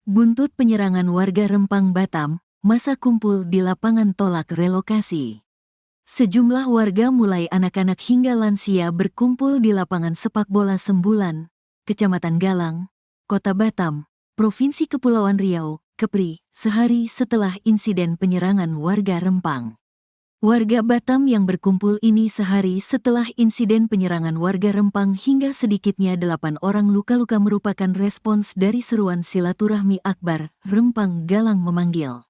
Buntut penyerangan warga Rempang, Batam, massa kumpul di lapangan tolak relokasi. Sejumlah warga mulai anak-anak hingga lansia berkumpul di lapangan sepak bola Sembulan, Kecamatan Galang, Kota Batam, Provinsi Kepulauan Riau, Kepri, sehari setelah insiden penyerangan warga Rempang. Warga Batam yang berkumpul ini sehari setelah insiden penyerangan warga Rempang hingga sedikitnya 8 orang luka-luka merupakan respons dari seruan silaturahmi akbar Rempang Galang memanggil.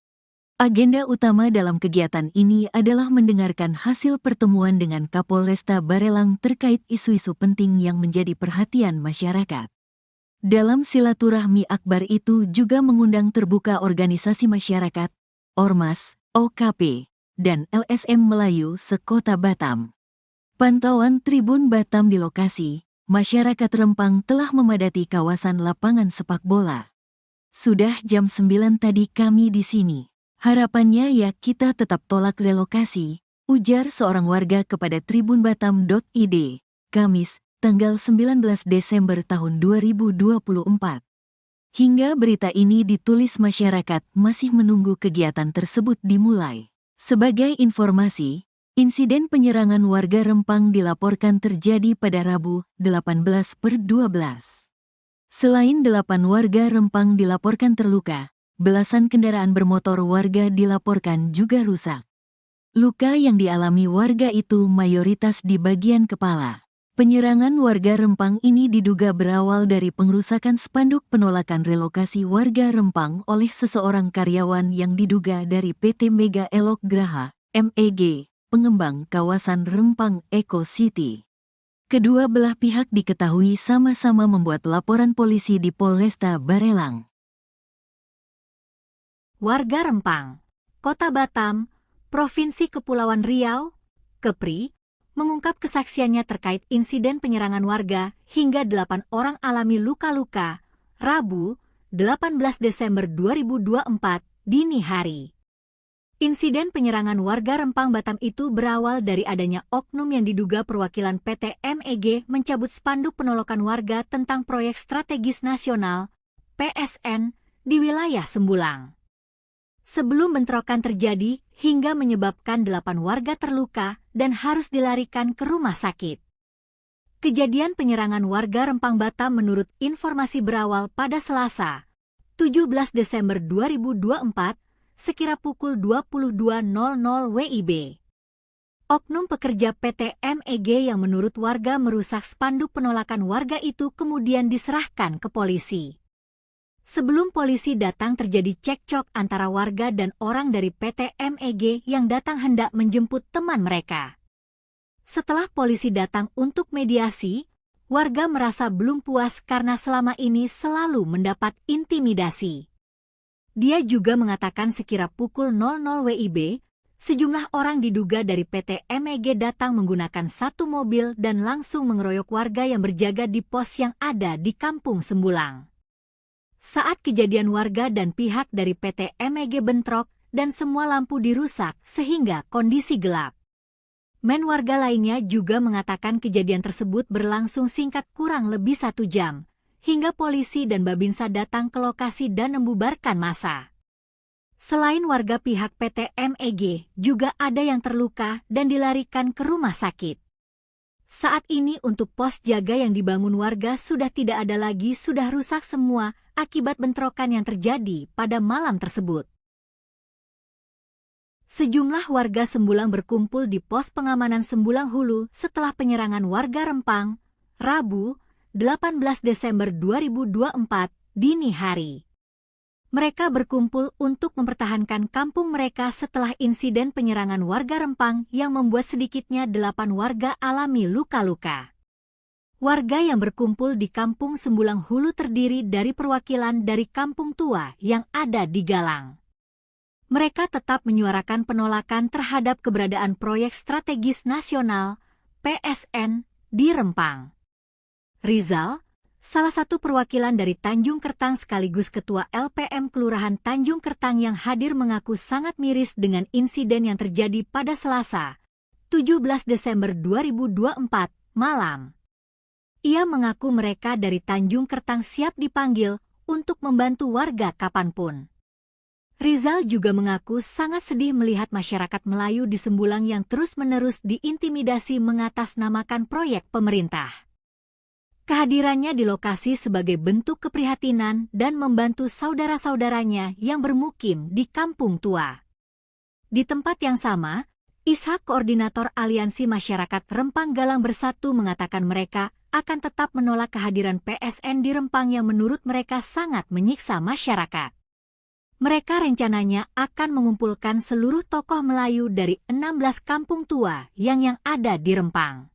Agenda utama dalam kegiatan ini adalah mendengarkan hasil pertemuan dengan Kapolresta Barelang terkait isu-isu penting yang menjadi perhatian masyarakat. Dalam silaturahmi akbar itu juga mengundang terbuka organisasi masyarakat, Ormas, OKP, dan LSM Melayu sekota Batam. Pantauan Tribun Batam di lokasi, masyarakat Rempang telah memadati kawasan lapangan sepak bola. Sudah jam 9 tadi kami di sini. Harapannya ya kita tetap tolak relokasi, ujar seorang warga kepada tribunbatam.id, Kamis, tanggal 19 Desember tahun 2024. Hingga berita ini ditulis masyarakat masih menunggu kegiatan tersebut dimulai. Sebagai informasi, insiden penyerangan warga Rempang dilaporkan terjadi pada Rabu, 18/12. Selain 8 warga Rempang dilaporkan terluka, belasan kendaraan bermotor warga dilaporkan juga rusak. Luka yang dialami warga itu mayoritas di bagian kepala. Penyerangan warga Rempang ini diduga berawal dari pengrusakan spanduk penolakan relokasi warga Rempang oleh seseorang karyawan yang diduga dari PT Mega Elok Graha, MEG, pengembang kawasan Rempang Eco City. Kedua belah pihak diketahui sama-sama membuat laporan polisi di Polresta Barelang. Warga Rempang, Kota Batam, Provinsi Kepulauan Riau, Kepri, mengungkap kesaksiannya terkait insiden penyerangan warga hingga 8 orang alami luka-luka, Rabu, 18 Desember 2024, dini hari. Insiden penyerangan warga Rempang Batam itu berawal dari adanya oknum yang diduga perwakilan PT MEG mencabut spanduk penolakan warga tentang proyek strategis nasional, PSN, di wilayah Sembulang. Sebelum bentrokan terjadi hingga menyebabkan 8 warga terluka dan harus dilarikan ke rumah sakit. Kejadian penyerangan warga Rempang Batam menurut informasi berawal pada Selasa, 17 Desember 2024, sekira pukul 22.00 WIB. Oknum pekerja PT MEG yang menurut warga merusak spanduk penolakan warga itu kemudian diserahkan ke polisi. Sebelum polisi datang terjadi cekcok antara warga dan orang dari PT MEG yang datang hendak menjemput teman mereka. Setelah polisi datang untuk mediasi, warga merasa belum puas karena selama ini selalu mendapat intimidasi. Dia juga mengatakan sekira pukul 00 WIB, sejumlah orang diduga dari PT MEG datang menggunakan satu mobil dan langsung mengeroyok warga yang berjaga di pos yang ada di Kampung Sembulang. Saat kejadian warga dan pihak dari PT MEG bentrok dan semua lampu dirusak sehingga kondisi gelap. Warga lainnya juga mengatakan kejadian tersebut berlangsung singkat kurang lebih 1 jam, hingga polisi dan Babinsa datang ke lokasi dan membubarkan massa. Selain warga pihak PT MEG, juga ada yang terluka dan dilarikan ke rumah sakit. Saat ini untuk pos jaga yang dibangun warga sudah tidak ada lagi, sudah rusak semua akibat bentrokan yang terjadi pada malam tersebut. Sejumlah warga Sembulang berkumpul di pos pengamanan Sembulang Hulu setelah penyerangan warga Rempang, Rabu, 18 Desember 2024, dini hari. Mereka berkumpul untuk mempertahankan kampung mereka setelah insiden penyerangan warga Rempang yang membuat sedikitnya 8 warga alami luka-luka. Warga yang berkumpul di Kampung Sembulang Hulu terdiri dari perwakilan dari kampung tua yang ada di Galang. Mereka tetap menyuarakan penolakan terhadap keberadaan proyek strategis nasional, PSN, di Rempang. Rizal, salah satu perwakilan dari Tanjung Kertang sekaligus Ketua LPM Kelurahan Tanjung Kertang yang hadir mengaku sangat miris dengan insiden yang terjadi pada Selasa, 17 Desember 2024, malam. Ia mengaku mereka dari Tanjung Kertang siap dipanggil untuk membantu warga kapanpun. Rizal juga mengaku sangat sedih melihat masyarakat Melayu di Sembulang yang terus-menerus diintimidasi mengatasnamakan proyek pemerintah. Kehadirannya di lokasi sebagai bentuk keprihatinan dan membantu saudara-saudaranya yang bermukim di Kampung Tua. Di tempat yang sama, Ishak, koordinator Aliansi Masyarakat Rempang Galang Bersatu, mengatakan mereka akan tetap menolak kehadiran PSN di Rempang yang menurut mereka sangat menyiksa masyarakat. Mereka rencananya akan mengumpulkan seluruh tokoh Melayu dari 16 kampung tua yang ada di Rempang.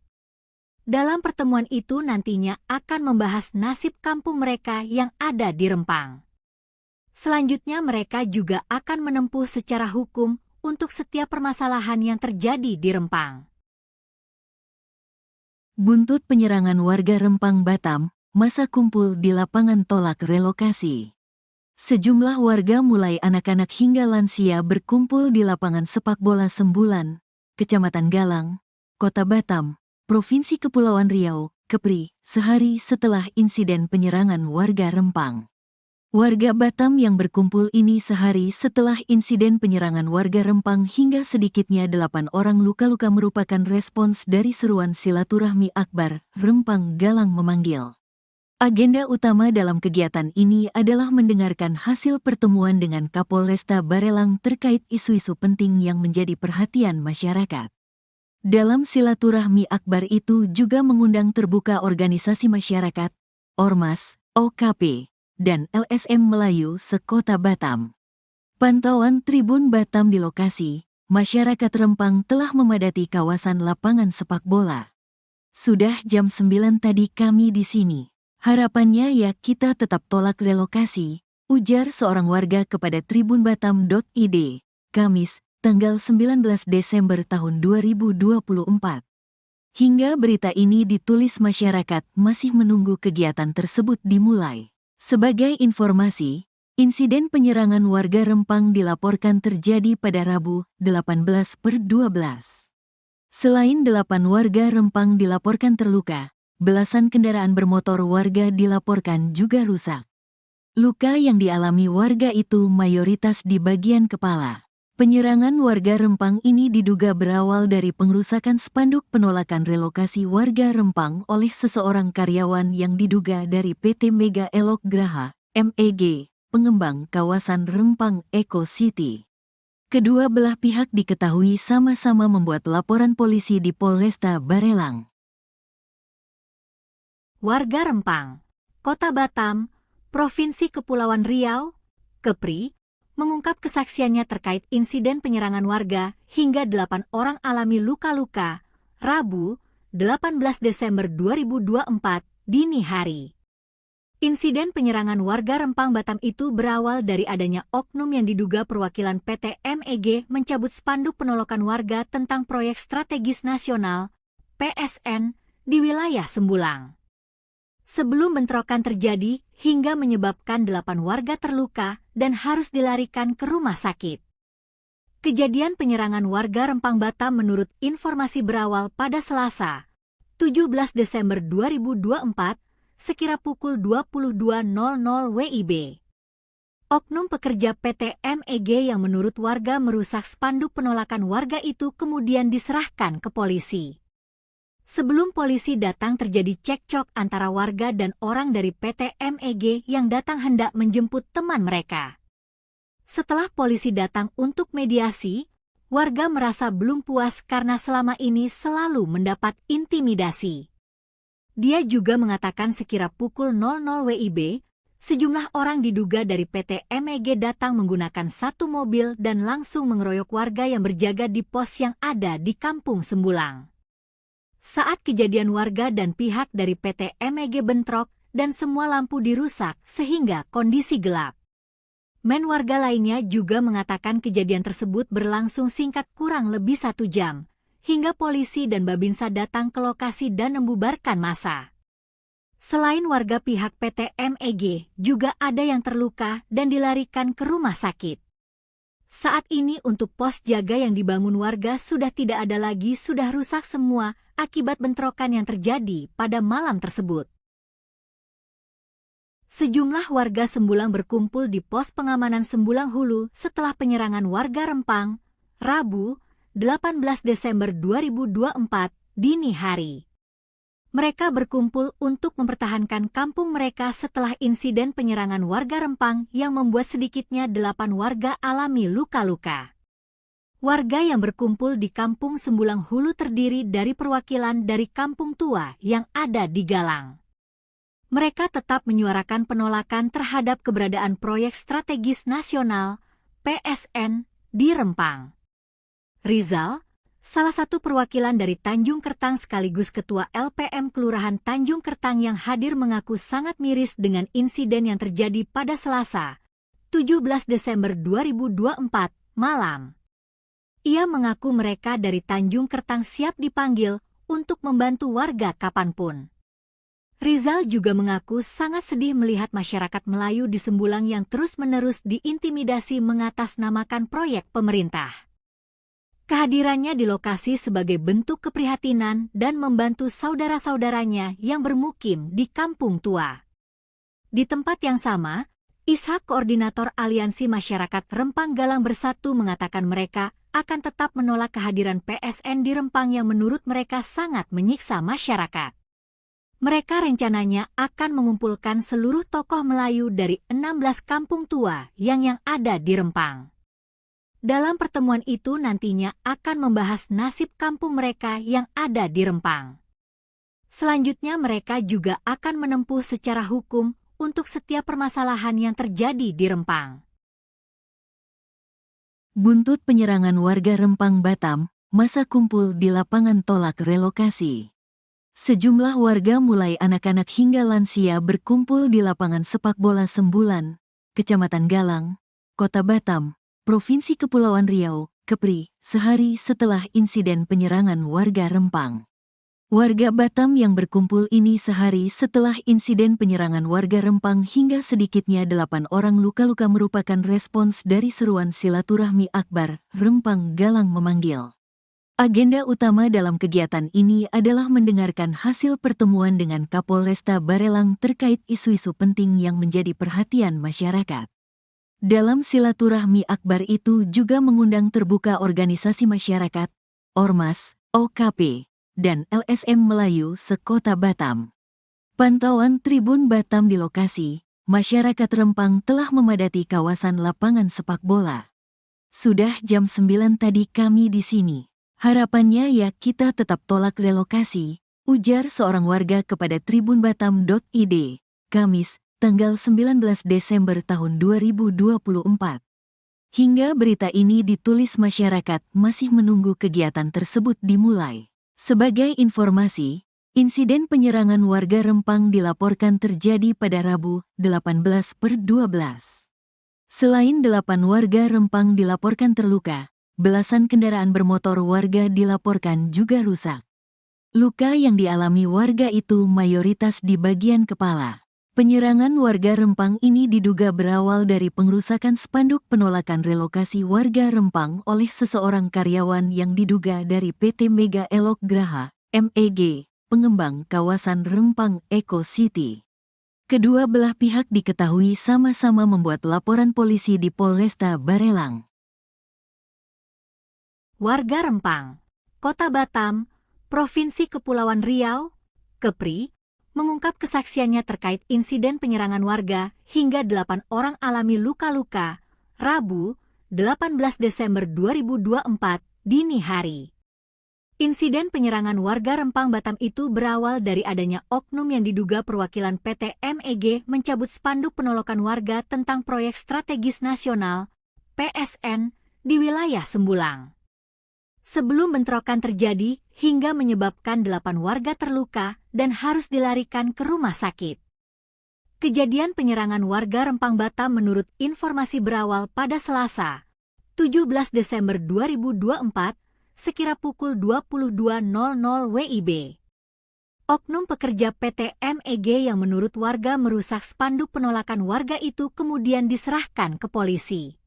Dalam pertemuan itu nantinya akan membahas nasib kampung mereka yang ada di Rempang. Selanjutnya mereka juga akan menempuh secara hukum untuk setiap permasalahan yang terjadi di Rempang. Buntut penyerangan warga Rempang Batam, masa kumpul di lapangan tolak relokasi. Sejumlah warga mulai anak-anak hingga lansia berkumpul di lapangan sepak bola Sembulan, Kecamatan Galang, Kota Batam, Provinsi Kepulauan Riau, Kepri, sehari setelah insiden penyerangan warga Rempang. Warga Batam yang berkumpul ini sehari setelah insiden penyerangan warga Rempang hingga sedikitnya 8 orang luka-luka merupakan respons dari seruan silaturahmi akbar Rempang Galang memanggil. Agenda utama dalam kegiatan ini adalah mendengarkan hasil pertemuan dengan Kapolresta Barelang terkait isu-isu penting yang menjadi perhatian masyarakat. Dalam silaturahmi akbar itu juga mengundang terbuka organisasi masyarakat, Ormas, OKP, dan LSM Melayu sekota Batam. Pantauan Tribun Batam di lokasi, masyarakat Rempang telah memadati kawasan lapangan sepak bola. Sudah jam 9 tadi kami di sini. Harapannya ya kita tetap tolak relokasi, ujar seorang warga kepada tribunbatam.id, Kamis, tanggal 19 Desember tahun 2024. Hingga berita ini ditulis masyarakat masih menunggu kegiatan tersebut dimulai. Sebagai informasi, insiden penyerangan warga Rempang dilaporkan terjadi pada Rabu, 18/12. Selain 8 warga Rempang dilaporkan terluka, belasan kendaraan bermotor warga dilaporkan juga rusak. Luka yang dialami warga itu mayoritas di bagian kepala. Penyerangan warga Rempang ini diduga berawal dari pengrusakan spanduk penolakan relokasi warga Rempang oleh seseorang karyawan yang diduga dari PT Mega Elok Graha, MEG, pengembang kawasan Rempang Eco City. Kedua belah pihak diketahui sama-sama membuat laporan polisi di Polresta Barelang. Warga Rempang, Kota Batam, Provinsi Kepulauan Riau, Kepri, mengungkap kesaksiannya terkait insiden penyerangan warga hingga 8 orang alami luka-luka, Rabu, 18 Desember 2024, dini hari. Insiden penyerangan warga Rempang Batam itu berawal dari adanya oknum yang diduga perwakilan PT MEG mencabut spanduk penolakan warga tentang proyek strategis nasional, PSN, di wilayah Sembulang. Sebelum bentrokan terjadi hingga menyebabkan 8 warga terluka dan harus dilarikan ke rumah sakit. Kejadian penyerangan warga Rempang Batam menurut informasi berawal pada Selasa, 17 Desember 2024, sekira pukul 22.00 WIB. Oknum pekerja PT MEG yang menurut warga merusak spanduk penolakan warga itu kemudian diserahkan ke polisi. Sebelum polisi datang terjadi cekcok antara warga dan orang dari PT MEG yang datang hendak menjemput teman mereka. Setelah polisi datang untuk mediasi, warga merasa belum puas karena selama ini selalu mendapat intimidasi. Dia juga mengatakan sekira pukul 00 WIB, sejumlah orang diduga dari PT MEG datang menggunakan satu mobil dan langsung mengeroyok warga yang berjaga di pos yang ada di Kampung Sembulang. Saat kejadian warga dan pihak dari PT MEG bentrok dan semua lampu dirusak sehingga kondisi gelap. Warga lainnya juga mengatakan kejadian tersebut berlangsung singkat kurang lebih 1 jam, hingga polisi dan Babinsa datang ke lokasi dan membubarkan massa. Selain warga pihak PT MEG, juga ada yang terluka dan dilarikan ke rumah sakit. Saat ini untuk pos jaga yang dibangun warga sudah tidak ada lagi, sudah rusak semua akibat bentrokan yang terjadi pada malam tersebut. Sejumlah warga Sembulang berkumpul di pos pengamanan Sembulang Hulu setelah penyerangan warga Rempang, Rabu, 18 Desember 2024, dini hari. Mereka berkumpul untuk mempertahankan kampung mereka setelah insiden penyerangan warga Rempang yang membuat sedikitnya 8 warga alami luka-luka. Warga yang berkumpul di kampung Sembulang Hulu terdiri dari perwakilan dari kampung tua yang ada di Galang. Mereka tetap menyuarakan penolakan terhadap keberadaan proyek strategis nasional (PSN) di Rempang. Rizal, salah satu perwakilan dari Tanjung Kertang sekaligus Ketua LPM Kelurahan Tanjung Kertang yang hadir mengaku sangat miris dengan insiden yang terjadi pada Selasa, 17 Desember 2024, malam. Ia mengaku mereka dari Tanjung Kertang siap dipanggil untuk membantu warga kapanpun. Rizal juga mengaku sangat sedih melihat masyarakat Melayu di Sembulang yang terus-menerus diintimidasi mengatasnamakan proyek pemerintah. Kehadirannya di lokasi sebagai bentuk keprihatinan dan membantu saudara-saudaranya yang bermukim di kampung tua. Di tempat yang sama, Ishak, koordinator Aliansi Masyarakat Rempang Galang Bersatu, mengatakan mereka akan tetap menolak kehadiran PSN di Rempang yang menurut mereka sangat menyiksa masyarakat. Mereka rencananya akan mengumpulkan seluruh tokoh Melayu dari 16 kampung tua yang ada di Rempang. Dalam pertemuan itu nantinya akan membahas nasib kampung mereka yang ada di Rempang. Selanjutnya mereka juga akan menempuh secara hukum untuk setiap permasalahan yang terjadi di Rempang. Buntut penyerangan warga Rempang Batam, masa kumpul di lapangan tolak relokasi. Sejumlah warga mulai anak-anak hingga lansia berkumpul di lapangan sepak bola Sembulan, Kecamatan Galang, Kota Batam, Provinsi Kepulauan Riau, Kepri, sehari setelah insiden penyerangan warga Rempang. Warga Batam yang berkumpul ini sehari setelah insiden penyerangan warga Rempang hingga sedikitnya 8 orang luka-luka merupakan respons dari seruan silaturahmi akbar Rempang Galang memanggil. Agenda utama dalam kegiatan ini adalah mendengarkan hasil pertemuan dengan Kapolresta Barelang terkait isu-isu penting yang menjadi perhatian masyarakat. Dalam silaturahmi akbar itu juga mengundang terbuka organisasi masyarakat, Ormas, OKP, dan LSM Melayu sekota Batam. Pantauan Tribun Batam di lokasi, masyarakat Rempang telah memadati kawasan lapangan sepak bola. Sudah jam 9 tadi kami di sini. Harapannya ya kita tetap tolak relokasi, ujar seorang warga kepada tribunbatam.id, Kamis, tanggal 19 Desember tahun 2024. Hingga berita ini ditulis masyarakat masih menunggu kegiatan tersebut dimulai. Sebagai informasi, insiden penyerangan warga Rempang dilaporkan terjadi pada Rabu, 18/12. Selain 8 warga Rempang dilaporkan terluka, belasan kendaraan bermotor warga dilaporkan juga rusak. Luka yang dialami warga itu mayoritas di bagian kepala. Penyerangan warga Rempang ini diduga berawal dari pengrusakan spanduk penolakan relokasi warga Rempang oleh seseorang karyawan yang diduga dari PT Mega Elok Graha, MEG, pengembang kawasan Rempang Eco City. Kedua belah pihak diketahui sama-sama membuat laporan polisi di Polresta Barelang. Warga Rempang, Kota Batam, Provinsi Kepulauan Riau, Kepri, mengungkap kesaksiannya terkait insiden penyerangan warga hingga 8 orang alami luka-luka, Rabu, 18 Desember 2024, dini hari. Insiden penyerangan warga Rempang Batam itu berawal dari adanya oknum yang diduga perwakilan PT MEG mencabut spanduk penolakan warga tentang proyek strategis nasional, PSN, di wilayah Sembulang. Sebelum bentrokan terjadi hingga menyebabkan 8 warga terluka dan harus dilarikan ke rumah sakit. Kejadian penyerangan warga Rempang Batam menurut informasi berawal pada Selasa, 17 Desember 2024, sekira pukul 22.00 WIB. Oknum pekerja PT MEG yang menurut warga merusak spanduk penolakan warga itu kemudian diserahkan ke polisi.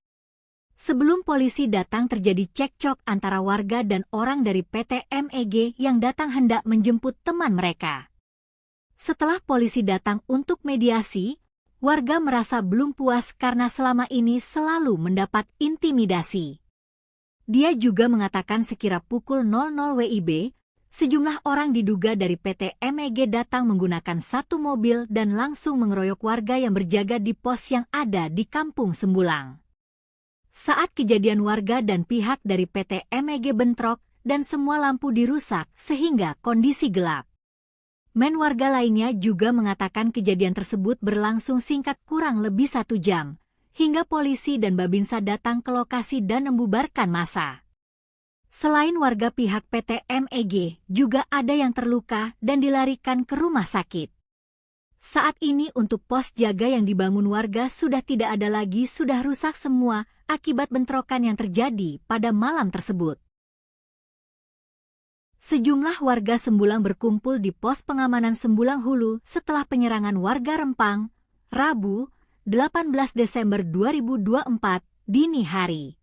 Sebelum polisi datang terjadi cekcok antara warga dan orang dari PT MEG yang datang hendak menjemput teman mereka. Setelah polisi datang untuk mediasi, Warga merasa belum puas karena selama ini selalu mendapat intimidasi. Dia juga mengatakan sekira pukul 00 WIB, sejumlah orang diduga dari PT MEG datang menggunakan satu mobil dan langsung mengeroyok warga yang berjaga di pos yang ada di Kampung Sembulang. Saat kejadian, warga dan pihak dari PT MEG bentrok dan semua lampu dirusak sehingga kondisi gelap. Warga lainnya juga mengatakan kejadian tersebut berlangsung singkat kurang lebih 1 jam, hingga polisi dan Babinsa datang ke lokasi dan membubarkan massa. Selain warga, pihak PT MEG juga ada yang terluka dan dilarikan ke rumah sakit. Saat ini untuk pos jaga yang dibangun warga sudah tidak ada lagi, sudah rusak semua akibat bentrokan yang terjadi pada malam tersebut. Sejumlah warga Sembulang berkumpul di pos pengamanan Sembulang Hulu setelah penyerangan warga Rempang, Rabu, 18 Desember 2024, dini hari.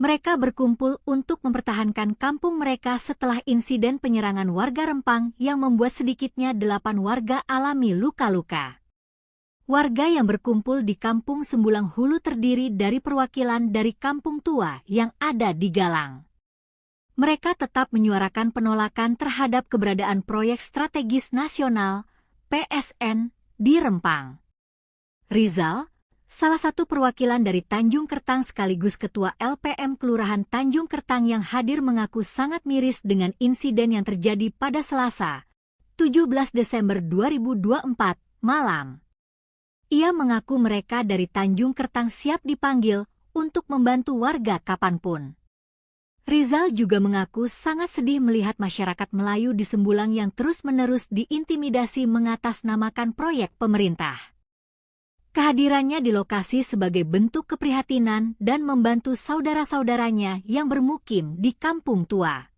Mereka berkumpul untuk mempertahankan kampung mereka setelah insiden penyerangan warga Rempang yang membuat sedikitnya 8 warga alami luka-luka. Warga yang berkumpul di Kampung Sembulang Hulu terdiri dari perwakilan dari kampung tua yang ada di Galang. Mereka tetap menyuarakan penolakan terhadap keberadaan proyek strategis nasional (PSN) di Rempang. Rizal, salah satu perwakilan dari Tanjung Kertang sekaligus Ketua LPM Kelurahan Tanjung Kertang yang hadir, mengaku sangat miris dengan insiden yang terjadi pada Selasa, 17 Desember 2024, malam. Ia mengaku mereka dari Tanjung Kertang siap dipanggil untuk membantu warga kapanpun. Rizal juga mengaku sangat sedih melihat masyarakat Melayu di Sembulang yang terus-menerus diintimidasi mengatasnamakan proyek pemerintah. Kehadirannya di lokasi sebagai bentuk keprihatinan dan membantu saudara-saudaranya yang bermukim di kampung tua.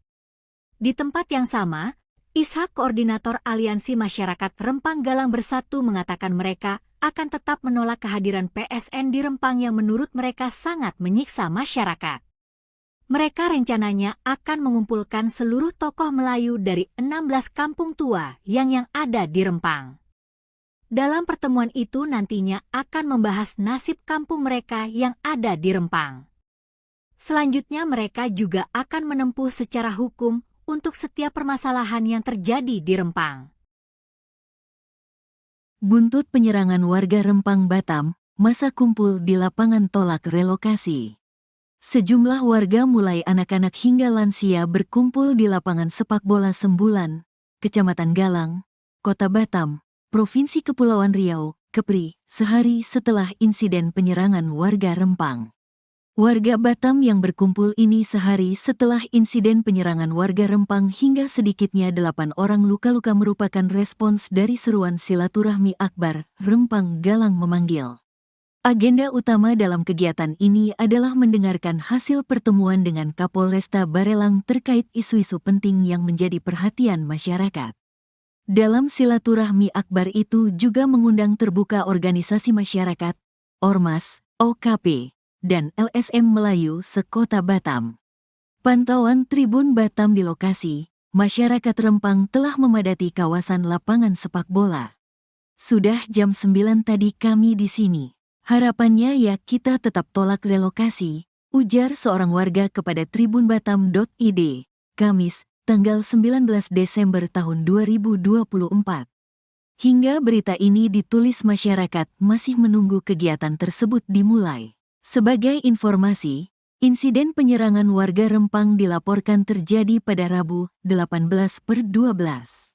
Di tempat yang sama, Ishak, koordinator Aliansi Masyarakat Rempang Galang Bersatu, mengatakan mereka akan tetap menolak kehadiran PSN di Rempang yang menurut mereka sangat menyiksa masyarakat. Mereka rencananya akan mengumpulkan seluruh tokoh Melayu dari 16 kampung tua yang ada di Rempang. Dalam pertemuan itu nantinya akan membahas nasib kampung mereka yang ada di Rempang. Selanjutnya mereka juga akan menempuh secara hukum untuk setiap permasalahan yang terjadi di Rempang. Buntut penyerangan warga Rempang Batam, masa kumpul di lapangan tolak relokasi. Sejumlah warga mulai anak-anak hingga lansia berkumpul di lapangan sepak bola Sembulan, Kecamatan Galang, Kota Batam, Provinsi Kepulauan Riau, Kepri, sehari setelah insiden penyerangan warga Rempang. Warga Batam yang berkumpul ini sehari setelah insiden penyerangan warga Rempang hingga sedikitnya 8 orang luka-luka merupakan respons dari seruan silaturahmi akbar Rempang Galang memanggil. Agenda utama dalam kegiatan ini adalah mendengarkan hasil pertemuan dengan Kapolresta Barelang terkait isu-isu penting yang menjadi perhatian masyarakat. Dalam silaturahmi akbar itu juga mengundang terbuka organisasi masyarakat, Ormas, OKP, dan LSM Melayu sekota Batam. Pantauan Tribun Batam di lokasi, masyarakat Rempang telah memadati kawasan lapangan sepak bola. Sudah jam 9 tadi kami di sini. Harapannya ya kita tetap tolak relokasi, ujar seorang warga kepada tribunbatam.id, Kamis, tanggal 19 Desember tahun 2024. Hingga berita ini ditulis, masyarakat masih menunggu kegiatan tersebut dimulai. Sebagai informasi, insiden penyerangan warga Rempang dilaporkan terjadi pada Rabu, 18/12.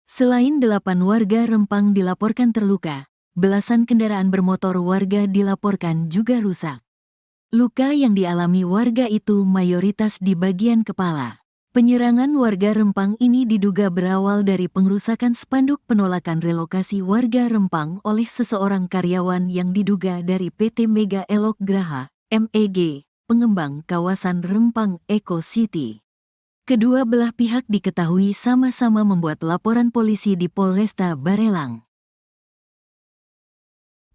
Selain 8 warga Rempang dilaporkan terluka, belasan kendaraan bermotor warga dilaporkan juga rusak. Luka yang dialami warga itu mayoritas di bagian kepala. Penyerangan warga Rempang ini diduga berawal dari pengrusakan spanduk penolakan relokasi warga Rempang oleh seseorang karyawan yang diduga dari PT Mega Elok Graha, MEG, pengembang kawasan Rempang Eco City. Kedua belah pihak diketahui sama-sama membuat laporan polisi di Polresta Barelang.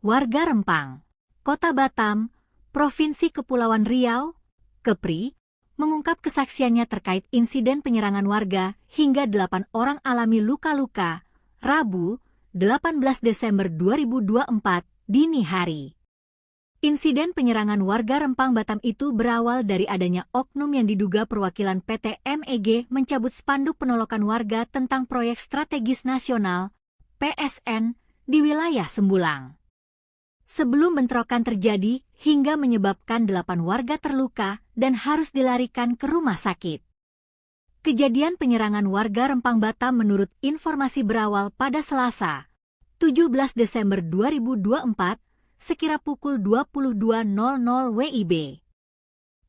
Warga Rempang, Kota Batam, Provinsi Kepulauan Riau, Kepri, mengungkap kesaksiannya terkait insiden penyerangan warga hingga 8 orang alami luka-luka, Rabu, 18 Desember 2024, dini hari. Insiden penyerangan warga Rempang Batam itu berawal dari adanya oknum yang diduga perwakilan PT MEG mencabut spanduk penolakan warga tentang proyek strategis nasional, PSN, di wilayah Sembulang. Sebelum bentrokan terjadi hingga menyebabkan 8 warga terluka dan harus dilarikan ke rumah sakit. Kejadian penyerangan warga Rempang Batam menurut informasi berawal pada Selasa, 17 Desember 2024, sekira pukul 22.00 WIB.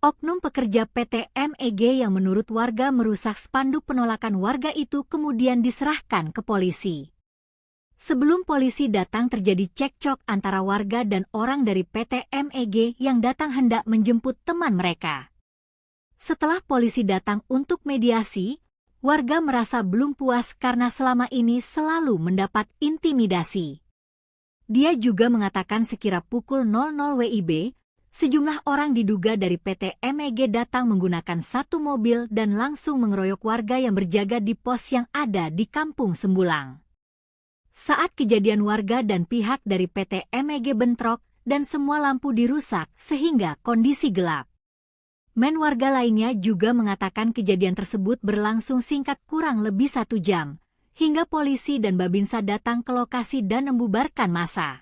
Oknum pekerja PT MEG yang menurut warga merusak spanduk penolakan warga itu kemudian diserahkan ke polisi. Sebelum polisi datang terjadi cekcok antara warga dan orang dari PT MEG yang datang hendak menjemput teman mereka. Setelah polisi datang untuk mediasi, warga merasa belum puas karena selama ini selalu mendapat intimidasi. Dia juga mengatakan sekira pukul 00 WIB, sejumlah orang diduga dari PT MEG datang menggunakan satu mobil dan langsung mengeroyok warga yang berjaga di pos yang ada di Kampung Sembulang. Saat kejadian warga dan pihak dari PT MEG bentrok dan semua lampu dirusak sehingga kondisi gelap. Warga lainnya juga mengatakan kejadian tersebut berlangsung singkat kurang lebih 1 jam. Hingga polisi dan Babinsa datang ke lokasi dan membubarkan massa.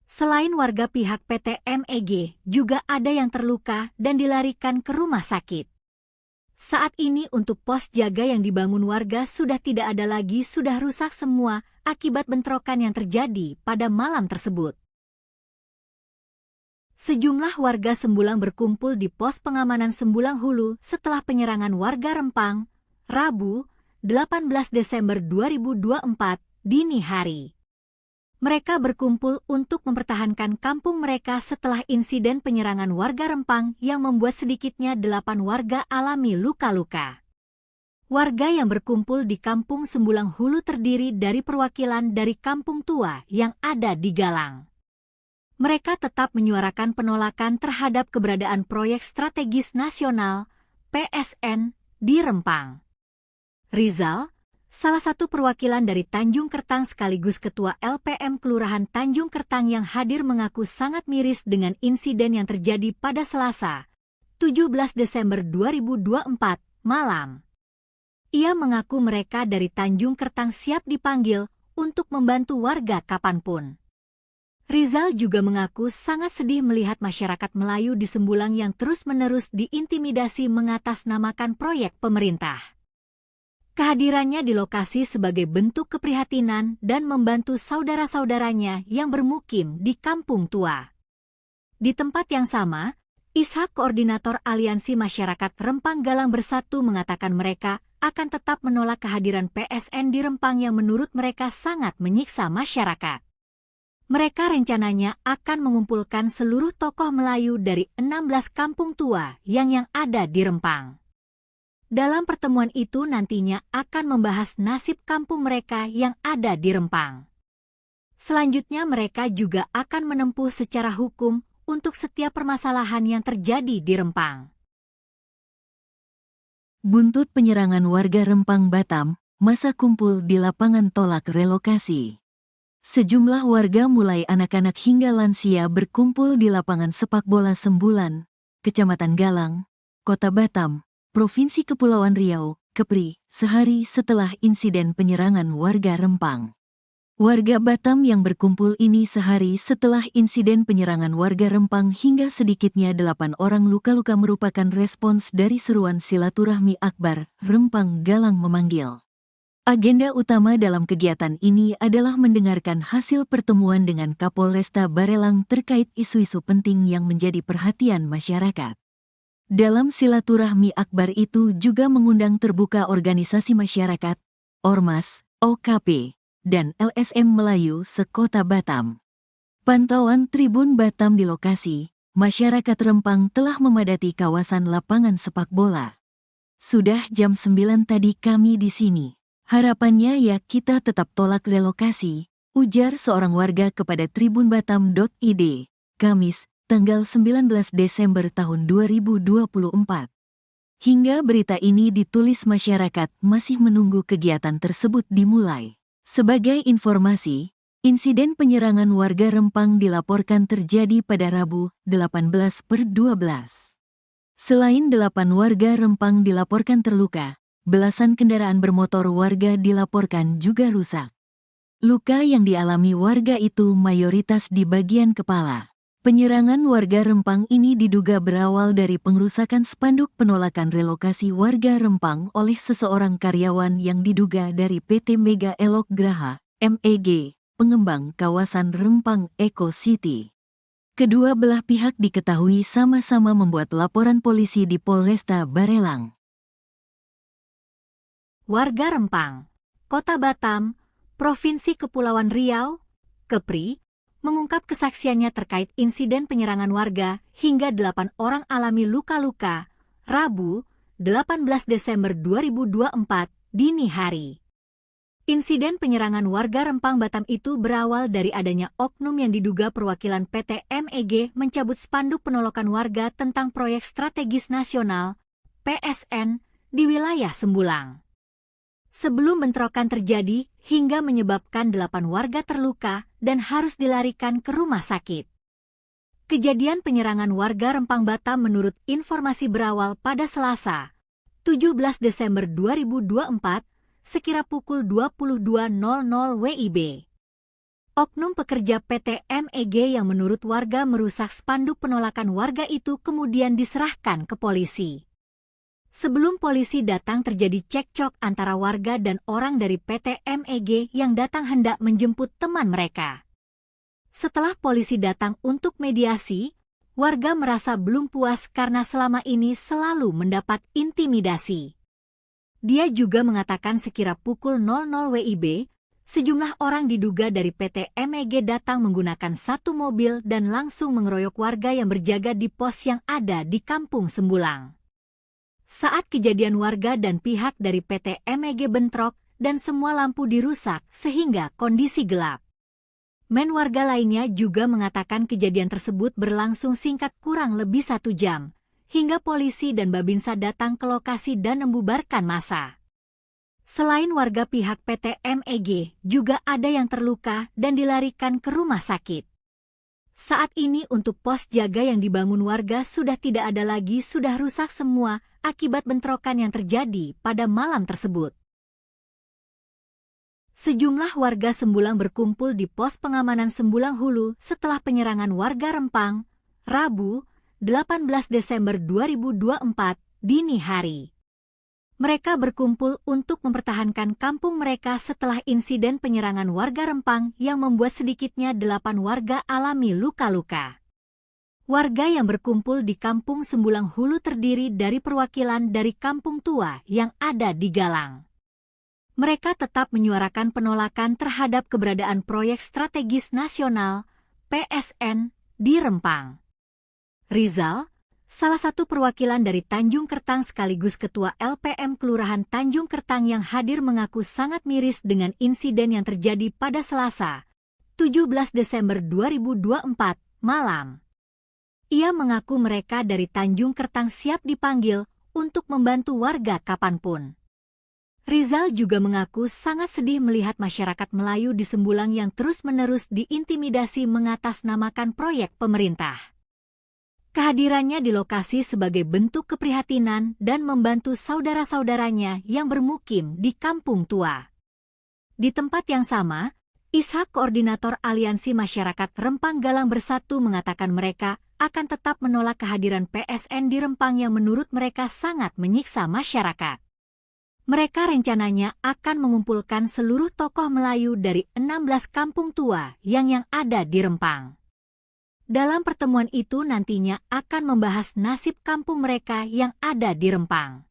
Selain warga pihak PT MEG, juga ada yang terluka dan dilarikan ke rumah sakit. Saat ini untuk pos jaga yang dibangun warga sudah tidak ada lagi, sudah rusak semua akibat bentrokan yang terjadi pada malam tersebut. Sejumlah warga Sembulang berkumpul di pos pengamanan Sembulang Hulu setelah penyerangan warga Rempang, Rabu, 18 Desember 2024, dini hari. Mereka berkumpul untuk mempertahankan kampung mereka setelah insiden penyerangan warga Rempang yang membuat sedikitnya 8 warga alami luka-luka. Warga yang berkumpul di Kampung Sembulang Hulu terdiri dari perwakilan dari kampung tua yang ada di Galang. Mereka tetap menyuarakan penolakan terhadap keberadaan proyek strategis nasional, PSN, di Rempang. Rizal, salah satu perwakilan dari Tanjung Kertang sekaligus Ketua LPM Kelurahan Tanjung Kertang yang hadir mengaku sangat miris dengan insiden yang terjadi pada Selasa, 17 Desember 2024, malam. Ia mengaku mereka dari Tanjung Kertang siap dipanggil untuk membantu warga kapanpun. Rizal juga mengaku sangat sedih melihat masyarakat Melayu di Sembulang yang terus-menerus diintimidasi mengatasnamakan proyek pemerintah. Kehadirannya di lokasi sebagai bentuk keprihatinan dan membantu saudara-saudaranya yang bermukim di kampung tua. Di tempat yang sama, Ishak, koordinator Aliansi Masyarakat Rempang Galang Bersatu, mengatakan mereka akan tetap menolak kehadiran PSN di Rempang yang menurut mereka sangat menyiksa masyarakat. Mereka rencananya akan mengumpulkan seluruh tokoh Melayu dari 16 kampung tua yang ada di Rempang. Dalam pertemuan itu nantinya akan membahas nasib kampung mereka yang ada di Rempang. Selanjutnya mereka juga akan menempuh secara hukum untuk setiap permasalahan yang terjadi di Rempang. Buntut penyerangan warga Rempang Batam, masa kumpul di lapangan tolak relokasi. Sejumlah warga mulai anak-anak hingga lansia berkumpul di lapangan sepak bola Sembulan, Kecamatan Galang, Kota Batam, Provinsi Kepulauan Riau, Kepri, sehari setelah insiden penyerangan warga Rempang. Warga Batam yang berkumpul ini sehari setelah insiden penyerangan warga Rempang hingga sedikitnya 8 orang luka-luka merupakan respons dari seruan silaturahmi akbar Rempang Galang memanggil. Agenda utama dalam kegiatan ini adalah mendengarkan hasil pertemuan dengan Kapolresta Barelang terkait isu-isu penting yang menjadi perhatian masyarakat. Dalam silaturahmi akbar itu juga mengundang terbuka organisasi masyarakat, Ormas, OKP, dan LSM Melayu sekota Batam. Pantauan Tribun Batam di lokasi, masyarakat Rempang telah memadati kawasan lapangan sepak bola. Sudah jam 9 tadi kami di sini. Harapannya ya kita tetap tolak relokasi, ujar seorang warga kepada tribunbatam.id, Kamis, tanggal 19 Desember tahun 2024. Hingga berita ini ditulis masyarakat masih menunggu kegiatan tersebut dimulai. Sebagai informasi, insiden penyerangan warga Rempang dilaporkan terjadi pada Rabu, 18/12. Selain 8 warga Rempang dilaporkan terluka, belasan kendaraan bermotor warga dilaporkan juga rusak. Luka yang dialami warga itu mayoritas di bagian kepala. Penyerangan warga Rempang ini diduga berawal dari pengrusakan spanduk penolakan relokasi warga Rempang oleh seseorang karyawan yang diduga dari PT Mega Elok Graha, MEG, pengembang kawasan Rempang Eco City. Kedua belah pihak diketahui sama-sama membuat laporan polisi di Polresta Barelang. Warga Rempang, Kota Batam, Provinsi Kepulauan Riau, Kepri, mengungkap kesaksiannya terkait insiden penyerangan warga hingga 8 orang alami luka-luka, Rabu, 18 Desember 2024, dini hari. Insiden penyerangan warga Rempang Batam itu berawal dari adanya oknum yang diduga perwakilan PT MEG mencabut spanduk penolakan warga tentang proyek strategis nasional, PSN, di wilayah Sembulang. Sebelum bentrokan terjadi hingga menyebabkan 8 warga terluka dan harus dilarikan ke rumah sakit. Kejadian penyerangan warga Rempang Batam menurut informasi berawal pada Selasa, 17 Desember 2024, sekira pukul 22.00 WIB. Oknum pekerja PT MEG yang menurut warga merusak spanduk penolakan warga itu kemudian diserahkan ke polisi. Sebelum polisi datang terjadi cekcok antara warga dan orang dari PT MEG yang datang hendak menjemput teman mereka. Setelah polisi datang untuk mediasi, warga merasa belum puas karena selama ini selalu mendapat intimidasi. Dia juga mengatakan sekira pukul 00 WIB, sejumlah orang diduga dari PT MEG datang menggunakan satu mobil dan langsung mengeroyok warga yang berjaga di pos yang ada di Kampung Sembulang. Saat kejadian warga dan pihak dari PT MEG bentrok dan semua lampu dirusak sehingga kondisi gelap. Warga lainnya juga mengatakan kejadian tersebut berlangsung singkat kurang lebih 1 jam, hingga polisi dan Babinsa datang ke lokasi dan membubarkan massa. Selain warga pihak PT MEG, juga ada yang terluka dan dilarikan ke rumah sakit. Saat ini untuk pos jaga yang dibangun warga sudah tidak ada lagi, sudah rusak semua akibat bentrokan yang terjadi pada malam tersebut. Sejumlah warga Sembulang berkumpul di pos pengamanan Sembulang Hulu setelah penyerangan warga Rempang, Rabu, 18 Desember 2024, dini hari. Mereka berkumpul untuk mempertahankan kampung mereka setelah insiden penyerangan warga Rempang yang membuat sedikitnya 8 warga alami luka-luka. Warga yang berkumpul di Kampung Sembulang Hulu terdiri dari perwakilan dari kampung tua yang ada di Galang. Mereka tetap menyuarakan penolakan terhadap keberadaan proyek strategis nasional, PSN, di Rempang. Rizal, salah satu perwakilan dari Tanjung Kertang sekaligus Ketua LPM Kelurahan Tanjung Kertang yang hadir mengaku sangat miris dengan insiden yang terjadi pada Selasa, 17 Desember 2024, malam. Ia mengaku mereka dari Tanjung Kertang siap dipanggil untuk membantu warga kapanpun. Rizal juga mengaku sangat sedih melihat masyarakat Melayu di Sembulang yang terus-menerus diintimidasi mengatasnamakan proyek pemerintah. Kehadirannya di lokasi sebagai bentuk keprihatinan dan membantu saudara-saudaranya yang bermukim di kampung tua. Di tempat yang sama, Ishak, koordinator Aliansi Masyarakat Rempang Galang Bersatu, mengatakan mereka akan tetap menolak kehadiran PSN di Rempang yang menurut mereka sangat menyiksa masyarakat. Mereka rencananya akan mengumpulkan seluruh tokoh Melayu dari 16 kampung tua yang ada di Rempang. Dalam pertemuan itu nantinya akan membahas nasib kampung mereka yang ada di Rempang.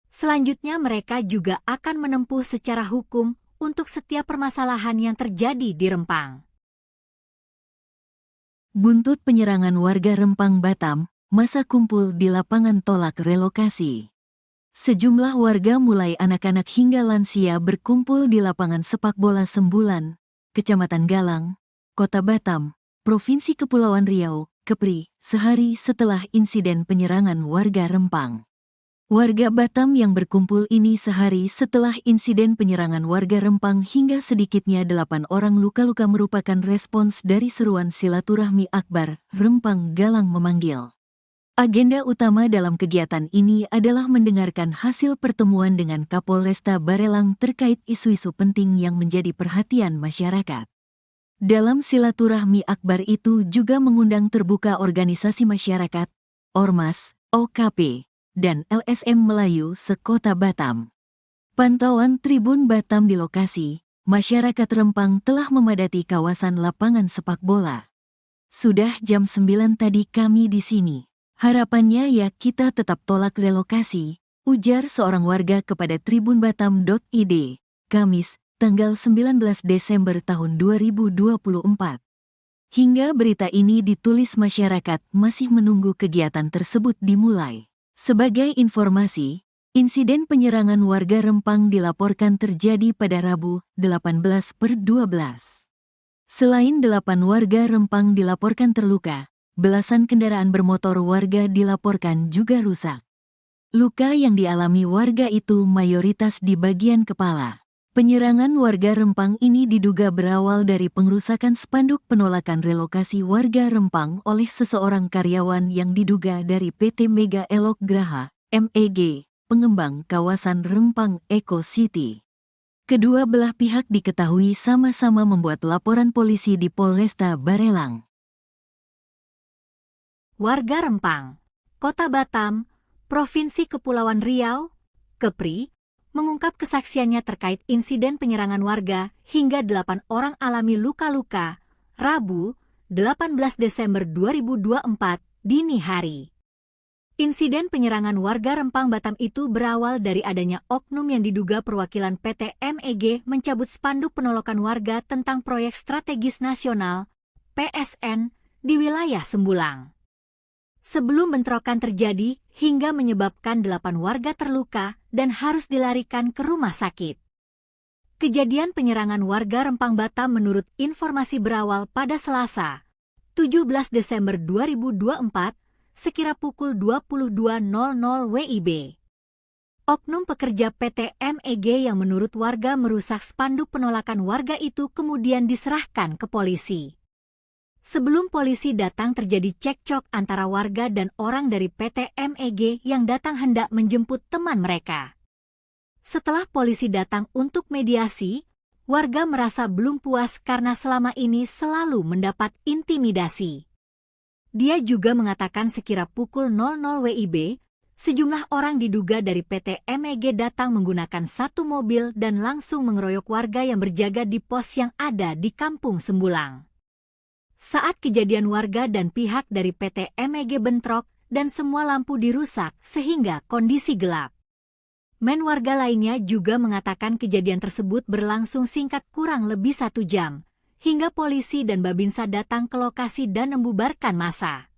Selanjutnya mereka juga akan menempuh secara hukum untuk setiap permasalahan yang terjadi di Rempang. Buntut penyerangan warga Rempang Batam, masa kumpul di lapangan tolak relokasi. Sejumlah warga mulai anak-anak hingga lansia berkumpul di lapangan sepak bola Sembulan, Kecamatan Galang, Kota Batam, Provinsi Kepulauan Riau, Kepri, sehari setelah insiden penyerangan warga Rempang. Warga Batam yang berkumpul ini sehari setelah insiden penyerangan warga Rempang hingga sedikitnya 8 orang luka-luka merupakan respons dari seruan silaturahmi akbar Rempang Galang memanggil. Agenda utama dalam kegiatan ini adalah mendengarkan hasil pertemuan dengan Kapolresta Barelang terkait isu-isu penting yang menjadi perhatian masyarakat. Dalam silaturahmi akbar itu juga mengundang terbuka organisasi masyarakat, Ormas, OKP, dan LSM Melayu sekota Batam. Pantauan Tribun Batam di lokasi, masyarakat Rempang telah memadati kawasan lapangan sepak bola. Sudah jam 9 tadi kami di sini. Harapannya ya kita tetap tolak relokasi, ujar seorang warga kepada tribunbatam.id, Kamis, tanggal 19 Desember tahun 2024. Hingga berita ini ditulis masyarakat masih menunggu kegiatan tersebut dimulai. Sebagai informasi, insiden penyerangan warga Rempang dilaporkan terjadi pada Rabu, 18/12. Selain 8 warga Rempang dilaporkan terluka, belasan kendaraan bermotor warga dilaporkan juga rusak. Luka yang dialami warga itu mayoritas di bagian kepala. Penyerangan warga Rempang ini diduga berawal dari pengrusakan spanduk penolakan relokasi warga Rempang oleh seseorang karyawan yang diduga dari PT Mega Elok Graha, MEG, pengembang kawasan Rempang Eco City. Kedua belah pihak diketahui sama-sama membuat laporan polisi di Polresta Barelang. Warga Rempang, Kota Batam, Provinsi Kepulauan Riau, Kepri, mengungkap kesaksiannya terkait insiden penyerangan warga hingga 8 orang alami luka-luka, Rabu, 18 Desember 2024, dini hari. Insiden penyerangan warga Rempang Batam itu berawal dari adanya oknum yang diduga perwakilan PT MEG mencabut spanduk penolakan warga tentang proyek strategis nasional, PSN, di wilayah Sembulang. Sebelum bentrokan terjadi hingga menyebabkan 8 warga terluka dan harus dilarikan ke rumah sakit. Kejadian penyerangan warga Rempang Batam menurut informasi berawal pada Selasa, 17 Desember 2024, sekira pukul 22.00 WIB. Oknum pekerja PT MEG yang menurut warga merusak spanduk penolakan warga itu kemudian diserahkan ke polisi. Sebelum polisi datang terjadi cekcok antara warga dan orang dari PT MEG yang datang hendak menjemput teman mereka. Setelah polisi datang untuk mediasi, warga merasa belum puas karena selama ini selalu mendapat intimidasi. Dia juga mengatakan sekira pukul 00 WIB, sejumlah orang diduga dari PT MEG datang menggunakan satu mobil dan langsung mengeroyok warga yang berjaga di pos yang ada di Kampung Sembulang. Saat kejadian warga dan pihak dari PT MEG bentrok dan semua lampu dirusak sehingga kondisi gelap. Warga lainnya juga mengatakan kejadian tersebut berlangsung singkat kurang lebih 1 jam, hingga polisi dan Babinsa datang ke lokasi dan membubarkan massa.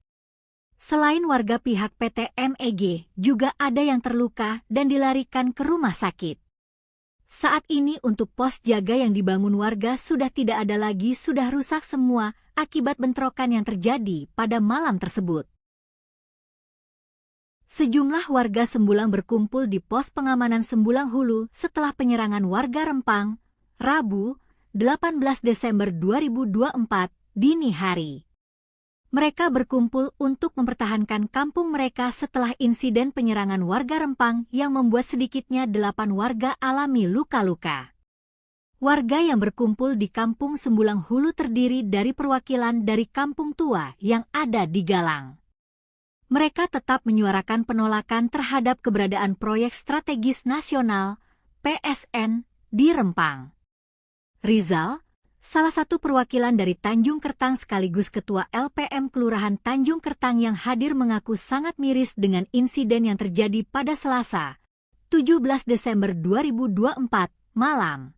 Selain warga pihak PT MEG, juga ada yang terluka dan dilarikan ke rumah sakit. Saat ini untuk pos jaga yang dibangun warga sudah tidak ada lagi, sudah rusak semua akibat bentrokan yang terjadi pada malam tersebut. Sejumlah warga Sembulang berkumpul di pos pengamanan Sembulang Hulu setelah penyerangan warga Rempang, Rabu, 18 Desember 2024, dini hari. Mereka berkumpul untuk mempertahankan kampung mereka setelah insiden penyerangan warga Rempang yang membuat sedikitnya 8 warga alami luka-luka. Warga yang berkumpul di Kampung Sembulang Hulu terdiri dari perwakilan dari kampung tua yang ada di Galang. Mereka tetap menyuarakan penolakan terhadap keberadaan proyek strategis nasional, PSN, di Rempang. Rizal, salah satu perwakilan dari Tanjung Kertang sekaligus Ketua LPM Kelurahan Tanjung Kertang yang hadir mengaku sangat miris dengan insiden yang terjadi pada Selasa, 17 Desember 2024, malam.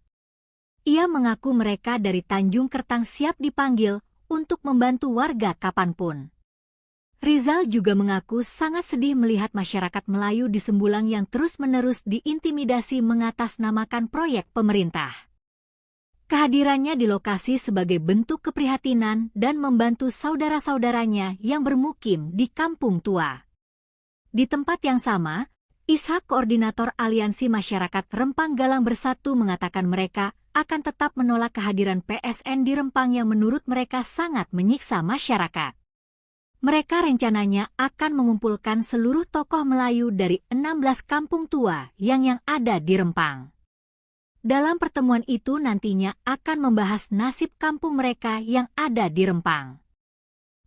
Ia mengaku mereka dari Tanjung Kertang siap dipanggil untuk membantu warga kapanpun. Rizal juga mengaku sangat sedih melihat masyarakat Melayu di Sembulang yang terus-menerus diintimidasi mengatasnamakan proyek pemerintah. Kehadirannya di lokasi sebagai bentuk keprihatinan dan membantu saudara-saudaranya yang bermukim di kampung tua. Di tempat yang sama, Ishak, koordinator Aliansi Masyarakat Rempang Galang Bersatu, mengatakan mereka akan tetap menolak kehadiran PSN di Rempang yang menurut mereka sangat menyiksa masyarakat. Mereka rencananya akan mengumpulkan seluruh tokoh Melayu dari 16 kampung tua yang ada di Rempang. Dalam pertemuan itu nantinya akan membahas nasib kampung mereka yang ada di Rempang.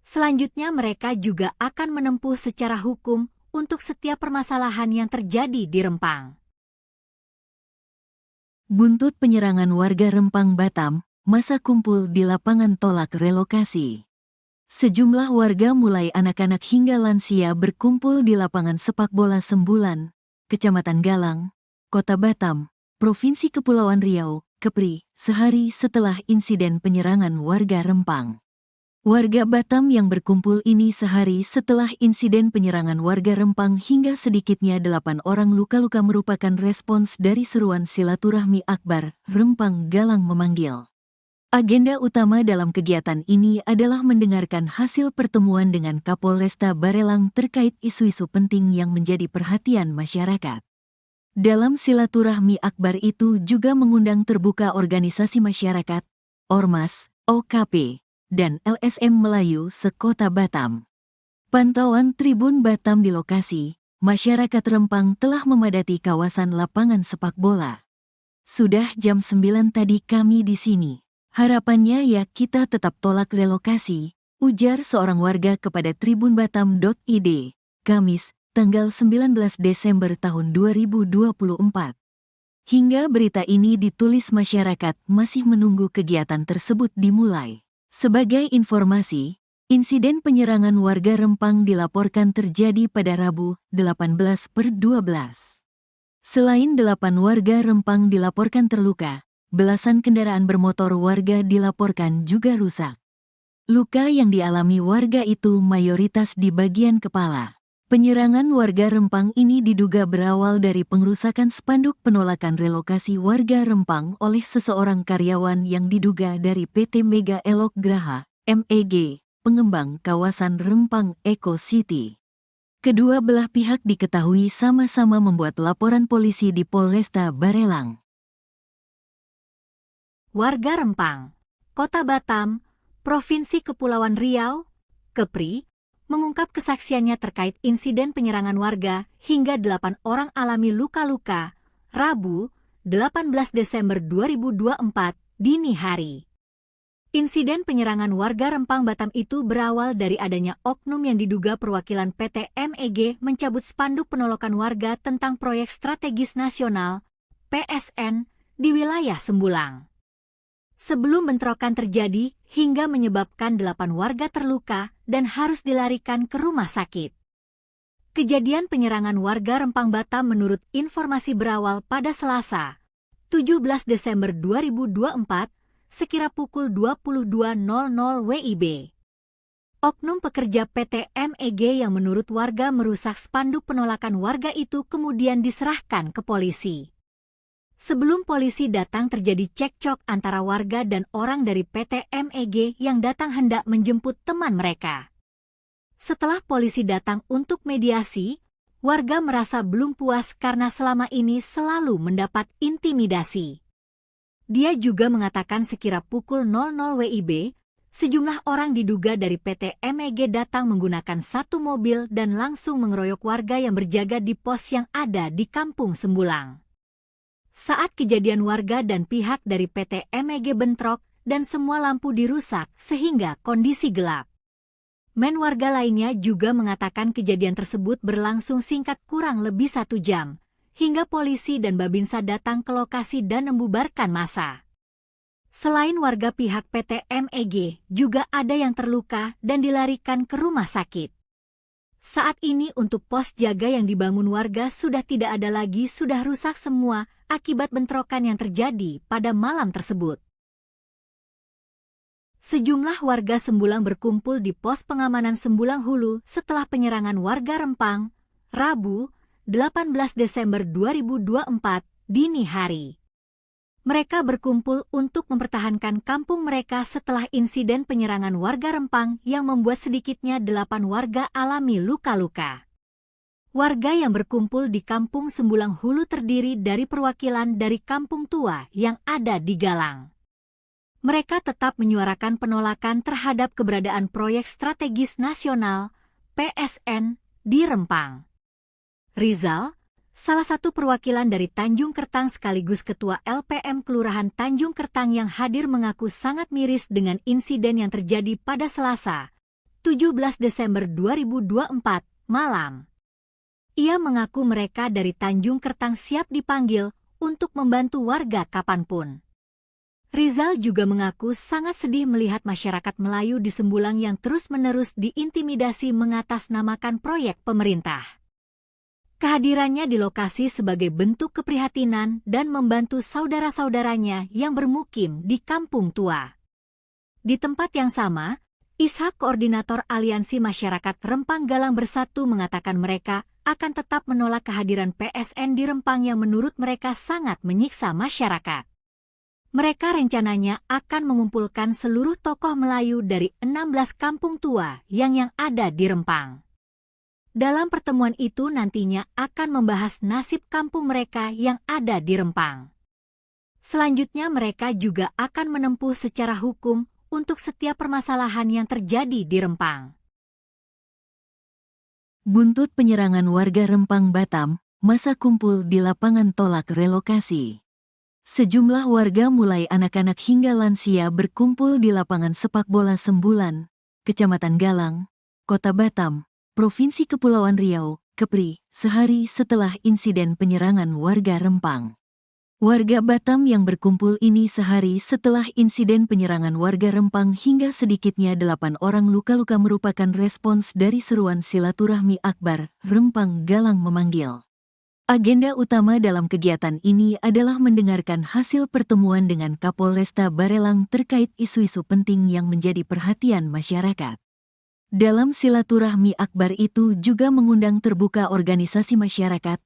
Selanjutnya mereka juga akan menempuh secara hukum untuk setiap permasalahan yang terjadi di Rempang. Buntut penyerangan warga Rempang Batam, masa kumpul di lapangan tolak relokasi. Sejumlah warga mulai anak-anak hingga lansia berkumpul di lapangan sepak bola Sembulan, Kecamatan Galang, Kota Batam, Provinsi Kepulauan Riau, Kepri, sehari setelah insiden penyerangan warga Rempang. Warga Batam yang berkumpul ini sehari setelah insiden penyerangan warga Rempang hingga sedikitnya 8 orang luka-luka merupakan respons dari seruan silaturahmi akbar Rempang Galang memanggil. Agenda utama dalam kegiatan ini adalah mendengarkan hasil pertemuan dengan Kapolresta Barelang terkait isu-isu penting yang menjadi perhatian masyarakat. Dalam silaturahmi akbar itu juga mengundang terbuka organisasi masyarakat, Ormas, OKP, dan LSM Melayu sekota Batam. Pantauan Tribun Batam di lokasi, masyarakat Rempang telah memadati kawasan lapangan sepak bola. Sudah jam 9 tadi kami di sini. Harapannya ya kita tetap tolak relokasi, ujar seorang warga kepada tribunbatam.id, Kamis, tanggal 19 Desember tahun 2024. Hingga berita ini ditulis masyarakat masih menunggu kegiatan tersebut dimulai. Sebagai informasi, insiden penyerangan warga Rempang dilaporkan terjadi pada Rabu, 18/12. Selain 8 warga Rempang dilaporkan terluka, belasan kendaraan bermotor warga dilaporkan juga rusak. Luka yang dialami warga itu mayoritas di bagian kepala. Penyerangan warga Rempang ini diduga berawal dari pengrusakan spanduk penolakan relokasi warga Rempang oleh seseorang karyawan yang diduga dari PT Mega Elok Graha, MEG, pengembang kawasan Rempang Eco City. Kedua belah pihak diketahui sama-sama membuat laporan polisi di Polresta Barelang. Warga Rempang, Kota Batam, Provinsi Kepulauan Riau, Kepri, mengungkap kesaksiannya terkait insiden penyerangan warga hingga 8 orang alami luka-luka, Rabu, 18 Desember 2024, dini hari. Insiden penyerangan warga Rempang Batam itu berawal dari adanya oknum yang diduga perwakilan PT MEG mencabut spanduk penolakan warga tentang proyek strategis nasional, PSN, di wilayah Sembulang. Sebelum bentrokan terjadi hingga menyebabkan 8 warga terluka dan harus dilarikan ke rumah sakit. Kejadian penyerangan warga Rempang Batam menurut informasi berawal pada Selasa, 17 Desember 2024, sekira pukul 22.00 WIB. Oknum pekerja PT MEG yang menurut warga merusak spanduk penolakan warga itu kemudian diserahkan ke polisi. Sebelum polisi datang terjadi cekcok antara warga dan orang dari PT MEG yang datang hendak menjemput teman mereka. Setelah polisi datang untuk mediasi, warga merasa belum puas karena selama ini selalu mendapat intimidasi. Dia juga mengatakan sekira pukul 00 WIB, sejumlah orang diduga dari PT MEG datang menggunakan satu mobil dan langsung mengeroyok warga yang berjaga di pos yang ada di Kampung Sembulang. Saat kejadian warga dan pihak dari PT MEG bentrok dan semua lampu dirusak sehingga kondisi gelap. Warga lainnya juga mengatakan kejadian tersebut berlangsung singkat kurang lebih 1 jam, hingga polisi dan Babinsa datang ke lokasi dan membubarkan massa. Selain warga pihak PT MEG, juga ada yang terluka dan dilarikan ke rumah sakit. Saat ini untuk pos jaga yang dibangun warga sudah tidak ada lagi, sudah rusak semua akibat bentrokan yang terjadi pada malam tersebut. Sejumlah warga Sembulang berkumpul di pos pengamanan Sembulang Hulu setelah penyerangan warga Rempang, Rabu, 18 Desember 2024, dini hari. Mereka berkumpul untuk mempertahankan kampung mereka setelah insiden penyerangan warga Rempang yang membuat sedikitnya 8 warga alami luka-luka. Warga yang berkumpul di Kampung Sembulang Hulu terdiri dari perwakilan dari kampung tua yang ada di Galang. Mereka tetap menyuarakan penolakan terhadap keberadaan proyek strategis nasional (PSN) di Rempang. Rizal, salah satu perwakilan dari Tanjung Kertang sekaligus Ketua LPM Kelurahan Tanjung Kertang yang hadir, mengaku sangat miris dengan insiden yang terjadi pada Selasa, 17 Desember 2024 malam. Ia mengaku mereka dari Tanjung Kertang siap dipanggil untuk membantu warga kapanpun. Rizal juga mengaku sangat sedih melihat masyarakat Melayu di Sembulang yang terus-menerus diintimidasi mengatasnamakan proyek pemerintah. Kehadirannya di lokasi sebagai bentuk keprihatinan dan membantu saudara-saudaranya yang bermukim di kampung tua. Di tempat yang sama, Ishak, koordinator Aliansi Masyarakat Rempang Galang Bersatu, mengatakan mereka akan tetap menolak kehadiran PSN di Rempang yang menurut mereka sangat menyiksa masyarakat. Mereka rencananya akan mengumpulkan seluruh tokoh Melayu dari 16 kampung tua yang ada di Rempang. Dalam pertemuan itu nantinya akan membahas nasib kampung mereka yang ada di Rempang. Selanjutnya mereka juga akan menempuh secara hukum untuk setiap permasalahan yang terjadi di Rempang. Buntut penyerangan warga Rempang Batam, masa kumpul di lapangan tolak relokasi. Sejumlah warga mulai anak-anak hingga lansia berkumpul di lapangan sepak bola Sembulan, Kecamatan Galang, Kota Batam, Provinsi Kepulauan Riau, Kepri, sehari setelah insiden penyerangan warga Rempang. Warga Batam yang berkumpul ini sehari setelah insiden penyerangan warga Rempang hingga sedikitnya 8 orang luka-luka merupakan respons dari seruan silaturahmi akbar Rempang Galang memanggil. Agenda utama dalam kegiatan ini adalah mendengarkan hasil pertemuan dengan Kapolresta Barelang terkait isu-isu penting yang menjadi perhatian masyarakat. Dalam silaturahmi akbar itu juga mengundang terbuka organisasi masyarakat,